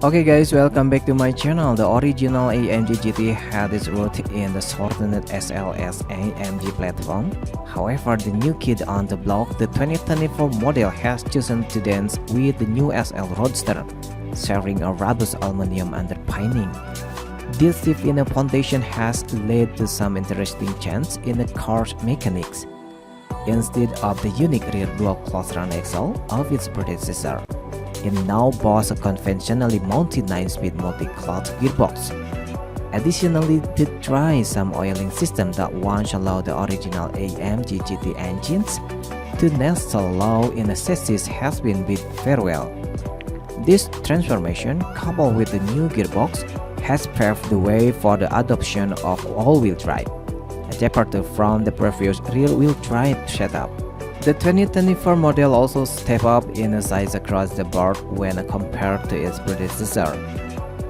Okay guys, welcome back to my channel. The original AMG GT had its root in the shortened SLS AMG platform. However, the new kid on the block, the 2024 model, has chosen to dance with the new SL Roadster, sharing a robust aluminum underpinning. This shift in the foundation has led to some interesting changes in the car's mechanics. Instead of the unique rear block close-run axle of its predecessor, it now boasts a conventionally mounted 9-speed multi-clutch gearbox. Additionally, the dry sump oiling system that once allowed the original AMG GT engines to nestle low in the chassis has been bid farewell. This transformation, coupled with the new gearbox, has paved the way for the adoption of all-wheel drive, a departure from the previous rear-wheel drive setup. The 2024 model also stepped up in size across the board when compared to its predecessor.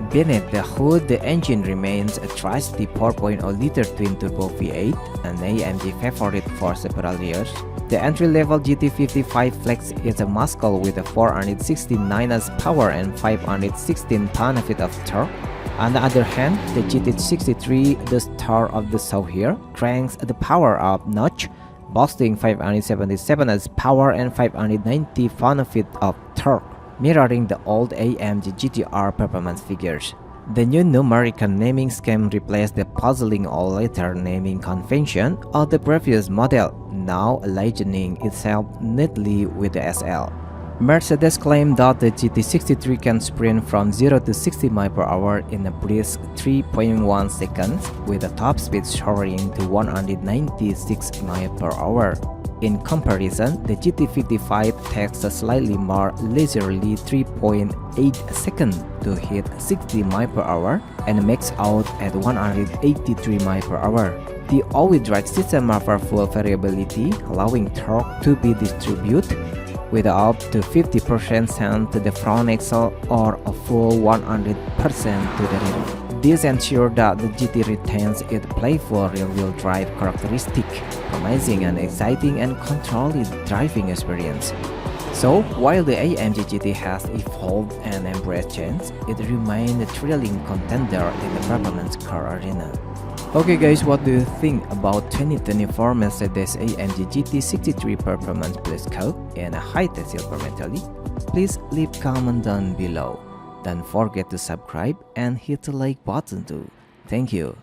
Beneath the hood, the engine remains a trusty 4.0-liter twin-turbo V8, an AMG favorite for several years. The entry-level GT55 Flex is a muscle with a 469 horsepower and 516 pound-feet of torque. On the other hand, the GT63, the star of the show here, cranks the power up notch, boasting 577 horsepower and 590 pound-feet of torque, mirroring the old AMG GTR performance figures. The new numerical naming scheme replaced the puzzling all-letter naming convention of the previous model, now aligning itself neatly with the SL. Mercedes claimed that the GT63 can sprint from 0 to 60 mph in a brisk 3.1 seconds, with a top speed soaring to 196 mph. In comparison, the GT55 takes a slightly more leisurely 3.8 seconds to hit 60 mph and max out at 183 mph. The all-wheel drive system offers full variability, allowing torque to be distributed with up to 50% sent to the front axle or a full 100% to the rear. This ensures that the GT retains its playful rear-wheel drive characteristic, promising an exciting and controlled driving experience. So, while the AMG GT has evolved and embraced change, it remains a thrilling contender in the performance car arena. Okay guys, what do you think about 2024 Mercedes-AMG GT63 Performance Plus Coupe and a Hightech Silver metallic? Please leave comment down below. Don't forget to subscribe and hit the like button too. Thank you.